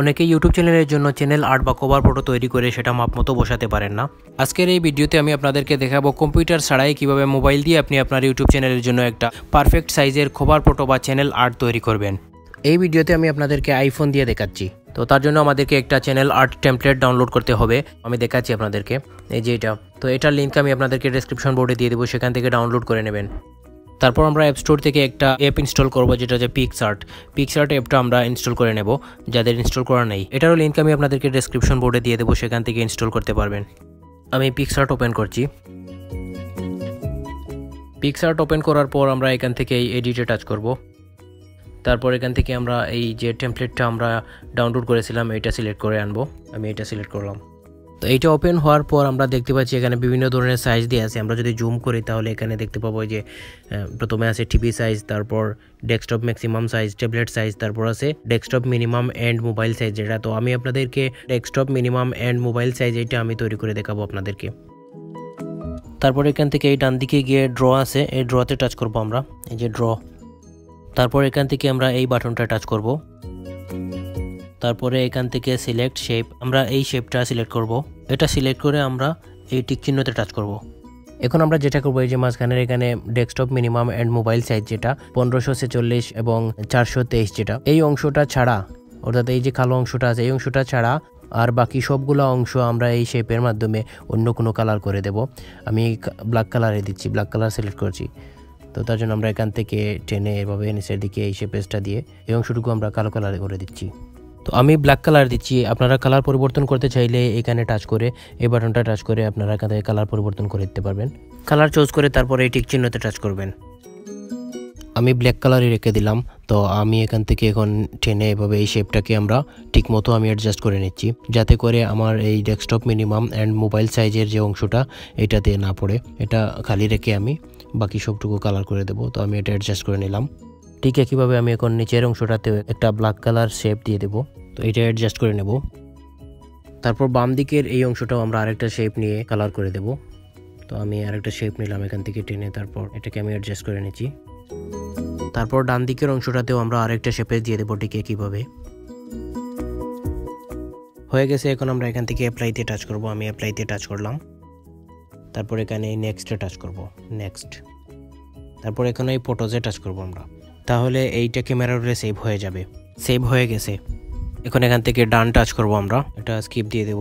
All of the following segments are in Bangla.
অনেকে ইউটিউব চ্যানেলের জন্য চ্যানেল আর্ট বা কভার ফটো তৈরি করে সেটা মাপমতো বসাতে পারেন না। আজকের এই ভিডিওতে আমি আপনাদেরকে দেখাবো কম্পিউটার ছাড়াই কিভাবে মোবাইল দিয়ে আপনি আপনার ইউটিউব চ্যানেলের জন্য একটা পারফেক্ট সাইজের কভার ফটো বা চ্যানেল আর্ট তৈরি করবেন। এই ভিডিওতে আমি আপনাদেরকে আইফোন দিয়ে দেখাচ্ছি। তো তার জন্য আমাদেরকে একটা চ্যানেল আর্ট টেমপ্লেট ডাউনলোড করতে হবে। আমি দেখাচ্ছি আপনাদেরকে, এই যে এটা। তো এটার লিঙ্ক আমি আপনাদেরকে ডেসক্রিপশন বোর্ডে দিয়ে দেবো, সেখান থেকে ডাউনলোড করে নেবেন। তারপর আমরা অ্যাপ স্টোর থেকে একটা অ্যাপ ইনস্টল করব, যেটা হচ্ছে পিক্সআর্ট অ্যাপটা আমরা ইনস্টল করে নেব, যাদের ইনস্টল করা নেই। এটারও লিঙ্ক আমি আপনাদেরকে ডেসক্রিপশন বোর্ডে দিয়ে দেবো, সেখান থেকে ইনস্টল করতে পারবেন। আমি পিক্সআর্ট ওপেন করছি। পিক্সআর্ট ওপেন করার পর আমরা এখান থেকে এই এডিটে টাচ করব। তারপর এখান থেকে আমরা এই যে টেমপ্লেটটা আমরা ডাউনলোড করেছিলাম এটা সিলেক্ট করে আনবো। আমি এটা সিলেক্ট করলাম। তো এইটা ওপেন হওয়ার পর আমরা দেখতে পাচ্ছি এখানে বিভিন্ন ধরনের সাইজ দিয়ে আছে। আমরা যদি জুম করি তাহলে এখানে দেখতে পাবো যে প্রথমে আছে টিভি সাইজ, তারপর desktop maximum size, tablet size, তারপর আছে desktop minimum and mobile size যেটা। তো আমি আপনাদেরকে desktop minimum and mobile size এটা আমি তৈরি করে দেখাবো আপনাদেরকে। তারপর এখান থেকে এই ডান দিকে গিয়ে ড্র আছে, এই ড্রতে টাচ করব আমরা, এই যে ড্র। তারপর এখান থেকে আমরা এই বাটনটা টাচ করব। তারপরে এখান থেকে সিলেক্ট শেপ, আমরা এই শেপটা সিলেক্ট করব। এটা সিলেক্ট করে আমরা এই টিক চিহ্নতে টাচ করব। এখন আমরা যেটা করবো, এই যে মাঝখানের এখানে desktop minimum and mobile size যেটা 1546 এবং 423 যেটা, এই অংশটা ছাড়া, অর্থাৎ এই যে কালো অংশটা আছে এই অংশটা ছাড়া আর বাকি সবগুলো অংশ আমরা এই শেপের মাধ্যমে অন্য কোনো কালার করে দেব। আমি ব্ল্যাক কালারে দিচ্ছি, ব্ল্যাক কালার সিলেক্ট করছি। তো তার জন্য আমরা এখান থেকে টেনে এভাবে নিচের দিকে এই শেপেসটা দিয়ে এই অংশটুকু আমরা কালো কালারে করে দিচ্ছি। তো আমি ব্ল্যাক কালার দিচ্ছি। আপনারা কালার পরিবর্তন করতে চাইলে এখানে টাচ করে এই বাটনটা টাচ করে আপনারা এখান থেকে কালার পরিবর্তন করে দিতে পারবেন। কালার চুজ করে তারপরে এই টিক চিহ্নতে টাচ করবেন। আমি ব্ল্যাক কালারই রেখে দিলাম। তো আমি এখান থেকে এখন টেনে এভাবে এই শেপটাকে আমরা ঠিক মতো আমি অ্যাডজাস্ট করে নিচ্ছি, যাতে করে আমার এই ডেস্কটপ মিনিমাম অ্যান্ড মোবাইল সাইজের যে অংশটা এটাতে না পড়ে। এটা খালি রেখে আমি বাকি সবটুকু কালার করে দেবো। তো আমি এটা অ্যাডজাস্ট করে নিলাম। ঠিক একইভাবে আমি এখন নিচের অংশটাতে একটা ব্ল্যাক কালার শেপ দিয়ে দেবো। তো এটা অ্যাডজাস্ট করে নেব। তারপর বাম দিকের এই অংশটাও আমরা আরেকটা শেপ নিয়ে কালার করে দেব। তো আমি আরেকটা শেপ নিলাম এখান থেকে টেনে, তারপর এটাকে আমি অ্যাডজাস্ট করে নিচ্ছি। তারপর ডান দিকের অংশটাতেও আমরা আরেকটা শেপে দিয়ে দেবো ঠিক একইভাবে। হয়ে গেছে। এখন আমরা এখান থেকে অ্যাপ্লাইতে টাচ করব। আমি অ্যাপ্লাইতে টাচ করলাম। তারপর এখানে নেক্সটে টাচ করব, নেক্সট। তারপর এখানে এই ফটোজে টাচ করব আমরা, তাহলে এইটা ক্যামেরা রোলে সেভ হয়ে যাবে। সেভ হয়ে গেছে। এখন এখান থেকে ডান টাচ করব, আমরা এটা স্কিপ দিয়ে দেব।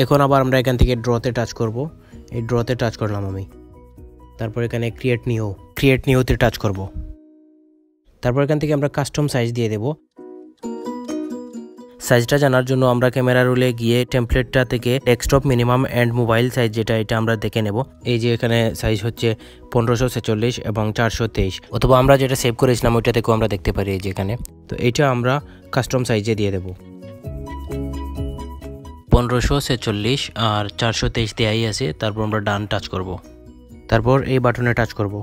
এখন আবার আমরা এখান থেকে ড্রতে টাচ করব। এই ড্রতে টাচ করলাম আমি। তারপর এখানে ক্রিয়েট নিউতে টাচ করব। তারপর এখান থেকে আমরা কাস্টম সাইজ দিয়ে দেব। সাইজটা জানার জন্য আমরা ক্যামেরা রোলে গিয়ে টেমপ্লেটটা থেকে desktop minimum and mobile size যেটা এটা আমরা দেখে নেব। এই যে এখানে সাইজ হচ্ছে 1546 এবং 423, অথবা আমরা যেটা সেভ করেছিলাম ওইটা থেকেও আমরা দেখতে পারি এই যে এখানে। তো এইটা আমরা কাস্টম সাইজে দিয়ে দেব। 1546 আর 423 দেয়াই আছে। তারপর আমরা ডান টাচ করব। তারপর এই বাটনে টাচ করব।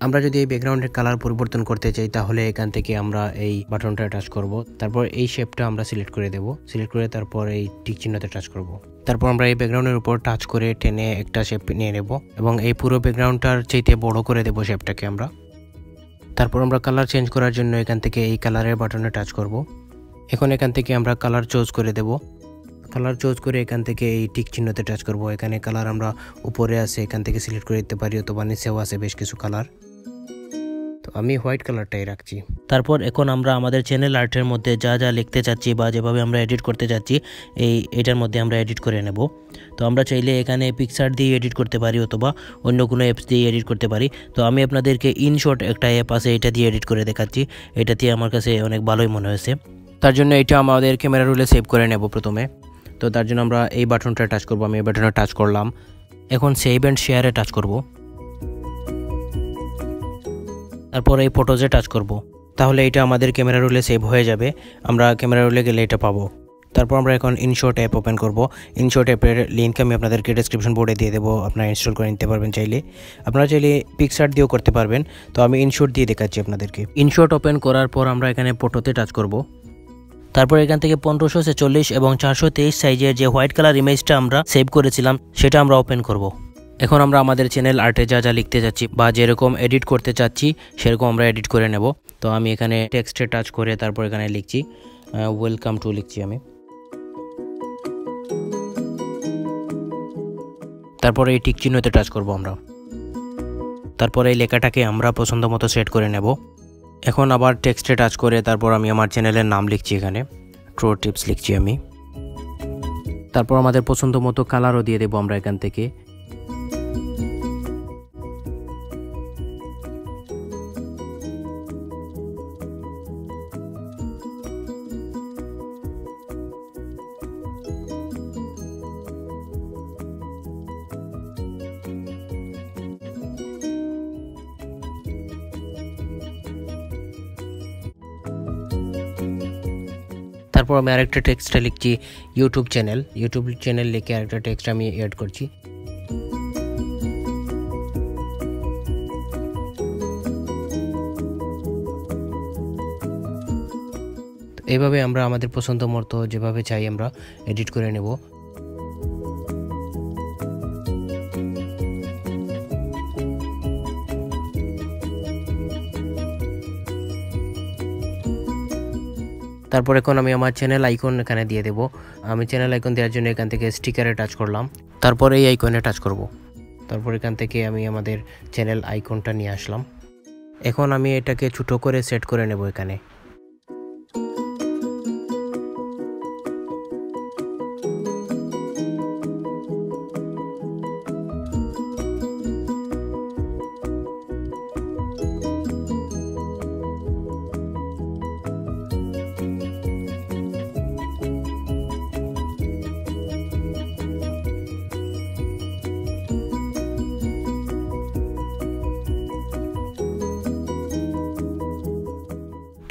আমরা যদি এই ব্যাকগ্রাউন্ডের কালার পরিবর্তন করতে চাই তাহলে এখান থেকে আমরা এই বাটনটা টাচ করব। তারপর এই শেপটা আমরা সিলেক্ট করে দেব। সিলেক্ট করে তারপর এই টিক চিহ্নতে টাচ করব। তারপর আমরা এই ব্যাকগ্রাউন্ডের উপর টাচ করে টেনে একটা শেপ নিয়ে নেব এবং এই পুরো ব্যাকগ্রাউন্ডটার চাইতে বড় করে দেব শেপটাকে আমরা। তারপর আমরা কালার চেঞ্জ করার জন্য এখান থেকে এই কালারের বাটনে টাচ করব। এখন এখান থেকে আমরা কালার চুজ করে দেব। কালার চুজ করে এখান থেকে এই টিক চিহ্নতে টাচ করব। এখানে কালার আমরা উপরে আছে, এখান থেকে সিলেক্ট করে দিতে পারি, অথবা নিচেও আছে বেশ কিছু কালার। তো আমি হোয়াইট কালারটাই রাখছি। তারপর এখন আমরা আমাদের চ্যানেল আর্টের মধ্যে যা যা লিখতে চাচ্ছি বা যেভাবে আমরা এডিট করতে চাচ্ছি এটার মধ্যে আমরা এডিট করে নেব। তো আমরা চাইলে এখানে পিক্সআর্ট দিয়ে এডিট করতে পারি, অথবা অন্য কোনো অ্যাপস দিয়ে এডিট করতে পারি। তো আমি আপনাদেরকে ইনশর্ট একটা অ্যাপ আছে, এটা দিয়ে এডিট করে দেখাচ্ছি। এটা দিয়ে আমার কাছে অনেক ভালোই মনে হয়েছে। তার জন্য এটা আমাদের ক্যামেরা রোলে সেভ করে নেব প্রথমে। তো তার জন্য আমরা এই বাটনটা টাচ করব। আমি এই বাটনে টাচ করলাম। এখন সেভ অ্যান্ড শেয়ারে টাচ করব। তারপর এই ফটোজে টাচ করব। তাহলে এটা আমাদের ক্যামেরা রোলে সেভ হয়ে যাবে। আমরা ক্যামেরা রোলে গেলে এটা পাবো। তারপর আমরা এখন ইনশর্ট অ্যাপ ওপেন করব। ইনশর্ট অ্যাপের লিঙ্ক আমি আপনাদেরকে ডেসক্রিপশন বোর্ডে দিয়ে দেবো, আপনারা ইনস্টল করে নিতে পারবেন চাইলে। আপনারা চাইলে পিক্সআর্ট দিয়েও করতে পারবেন। তো আমি ইনশর্ট দিয়ে দেখাচ্ছি আপনাদেরকে। ইনশর্ট ওপেন করার পর আমরা এখানে ফটোতে টাচ করব। তারপর এখান থেকে 1546 এবং 423 সাইজের যে হোয়াইট কালার ইমেজটা আমরা সেভ করেছিলাম সেটা আমরা ওপেন করব। এখন আমরা আমাদের চ্যানেল আর্টে যা যা লিখতে যাচ্ছি বা যেরকম এডিট করতে চাচ্ছি সেরকম আমরা এডিট করে নেব। তো আমি এখানে টেক্সটে টাচ করে তারপর এখানে লিখছি ওয়েলকাম টু লিখছি আমি। তারপরে এই টিক চিহ্নতে টাচ করব আমরা। তারপর এই লেখাটাকে আমরা পছন্দ মতো সেট করে নেব। এখন আবার টেক্সটে টাচ করে তারপর আমি আমার চ্যানেলের নাম লিখছি, এখানে ট্রো টিপস লিখছি আমি। তারপর আমাদের পছন্দ মতো কালারও দিয়ে দেবো আমরা এখান থেকে। তারপর আমি আরেকটা টেক্সটে লিখছি ইউটিউব চ্যানেল লিখে আরেকটা টেক্সট আমি অ্যাড করছি। তো এইভাবে আমরা আমাদের পছন্দ মতো যেভাবে চাই আমরা এডিট করে নেব। তারপর এখন আমি আমার চ্যানেল আইকন এখানে দিয়ে দেব। আমি চ্যানেল আইকন দেওয়ার জন্য এখান থেকে স্টিকারে টাচ করলাম, তারপর এই আইকনে টাচ করব। তারপর এখান থেকে আমি আমাদের চ্যানেল আইকনটা নিয়ে আসলাম। এখন আমি এটাকে ছোট করে সেট করে নেব এখানে।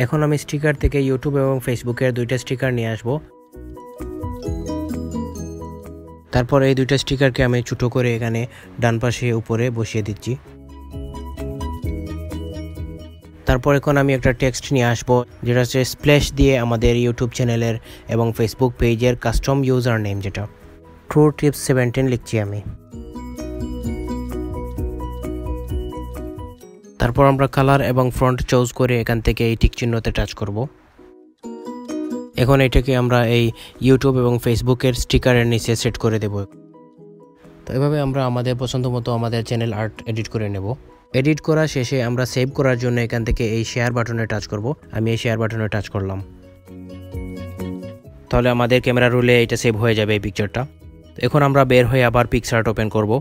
এখন আমি স্টিকার থেকে ইউটিউব এবং ফেসবুকের দুইটা স্টিকার নিয়ে আসব। তারপর এই দুইটা স্টিকারকে আমি ছোট করে এখানে ডান পাশে উপরে বসিয়ে দিচ্ছি। তারপর এখন আমি একটা টেক্সট নিয়ে আসব, যেটা হচ্ছে স্প্ল্যাশ দিয়ে আমাদের ইউটিউব চ্যানেলের এবং ফেসবুক পেজের কাস্টম ইউজার নেম, যেটা ট্রু টিপস 17 লিখছি আমি। তারপর আমরা কালার এবং ফন্ট চুজ করে এখান থেকে এই টিক চিহ্নতে টাচ করব। এখন এটাকে আমরা এই ইউটিউব এবং ফেসবুকের স্টিকারের নিচে সেট করে দেব। তো এভাবে আমরা আমাদের পছন্দ মতো আমাদের চ্যানেল আর্ট এডিট করে নেব। এডিট করা শেষে আমরা সেভ করার জন্য এখান থেকে এই শেয়ার বাটনে টাচ করব। আমি এই শেয়ার বাটনে টাচ করলাম, তাহলে আমাদের ক্যামেরা রোলে এটা সেভ হয়ে যাবে এই পিকচারটা। তো এখন আমরা বের হয়ে আবার পিকচার্ট ওপেন করব।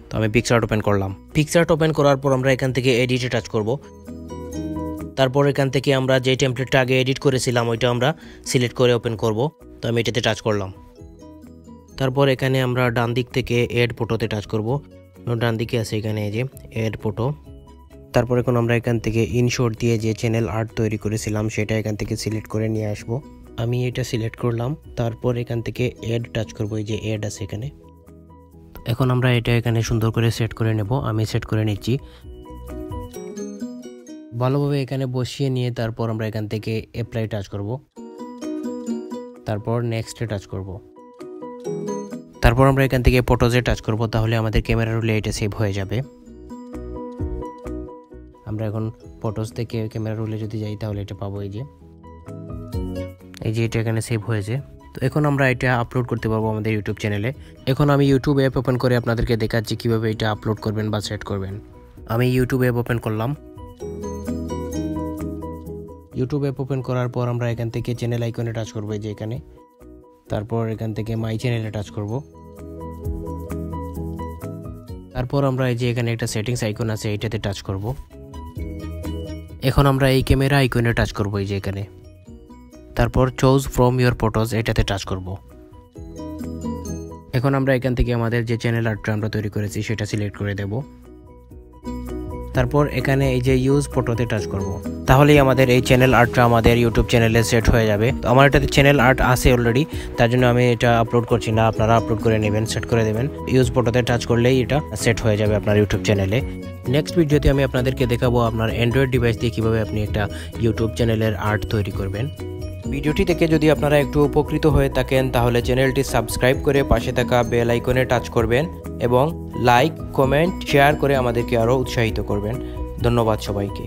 তো আমি পিকচার্ট ওপেন করলাম। পিকচার্ট ওপেন করার পর আমরা এখান থেকে এডিটে টাচ করব। তারপর এখান থেকে আমরা যে টেমপ্লেটটা আগে এডিট করেছিলাম ওইটা আমরা সিলেক্ট করে ওপেন করব। তো আমি এটাতে টাচ করলাম। তারপর এখানে আমরা ডান দিক থেকে এড ফটোতে টাচ করব। ডান দিকে আছে এখানে এই যে এড ফটো। তারপর এখন আমরা এখান থেকে ইনশর্ট দিয়ে যে চ্যানেল আর্ট তৈরি করেছিলাম সেটা এখান থেকে সিলেক্ট করে নিয়ে আসব। আমি এটা সিলেক্ট করলাম। তারপর এখান থেকে এড টাচ করব, এই যে এড আছে এখানে। এখন আমরা এটা এখানে সুন্দর করে সেট করে নেব। আমি সেট করে নিচ্ছি ভালোভাবে এখানে বসিয়ে নিয়ে। তারপর আমরা এখান থেকে অ্যাপ্লাই টাচ করব। তারপর নেক্সটে টাচ করব। তারপর আমরা এখান থেকে ফটোজে টাচ করব, তাহলে আমাদের ক্যামেরা রোলে এটা সেভ হয়ে যাবে। আমরা এখন ফটোজ থেকে ক্যামেরা রোলে যদি যাই তাহলে এটা পাবো, এই যে এটা এখানে সেভ হয়েছে। তো এখন আমরা এটা আপলোড করতে পারবো আমাদের ইউটিউব চ্যানেলে। এখন আমি ইউটিউব অ্যাপ ওপেন করে আপনাদেরকে দেখাচ্ছি কিভাবে এটা আপলোড করবেন বা সেট করবেন। আমি ইউটিউব অ্যাপ ওপেন করলাম। ইউটিউব অ্যাপ ওপেন করার পর আমরা এখান থেকে চ্যানেল আইকনে টাচ করবো, এই যে এখানে। তারপর এখান থেকে মাই চ্যানেলে টাচ করব। তারপর আমরা এই যে এখানে একটা সেটিংস আইকন আছে, এটাতে টাচ করব। এখন আমরা এই ক্যামেরা আইকনে টাচ করব, এই যে এখানে। তারপর চুজ ফ্রম ইওর ফটোজ এটাতে টাচ করব। এখন আমরা এখান থেকে আমাদের যে চ্যানেল আর্টটা আমরা তৈরি করেছি সেটা সিলেক্ট করে দেব। তারপর এখানে এই যে ইউজ ফটোতে টাচ করব। তাহলেই আমাদের এই চ্যানেল আর্টটা আমাদের ইউটিউব চ্যানেলে সেট হয়ে যাবে। তো আমার এটাতে চ্যানেল আর্ট আছে অলরেডি, তার জন্য আমি এটা আপলোড করছি না। আপনারা আপলোড করে নেবেন, সেট করে দেবেন। ইউজ ফটোতে টাচ করলেই এটা সেট হয়ে যাবে আপনার ইউটিউব চ্যানেলে। নেক্সট ভিডিওতে আমি আপনাদেরকে দেখাবো আপনার অ্যান্ড্রয়েড ডিভাইস দিয়ে কীভাবে আপনি একটা ইউটিউব চ্যানেলের আর্ট তৈরি করবেন। ভিডিওটি থেকে যদি আপনারা একটু উপকৃত হয়ে থাকেন তাহলে চ্যানেলটি সাবস্ক্রাইব করে পাশে থাকা বেল আইকনে টাচ করবেন এবং লাইক, কমেন্ট, শেয়ার করে আমাদেরকে আরও উৎসাহিত করবেন। ধন্যবাদ সবাইকে।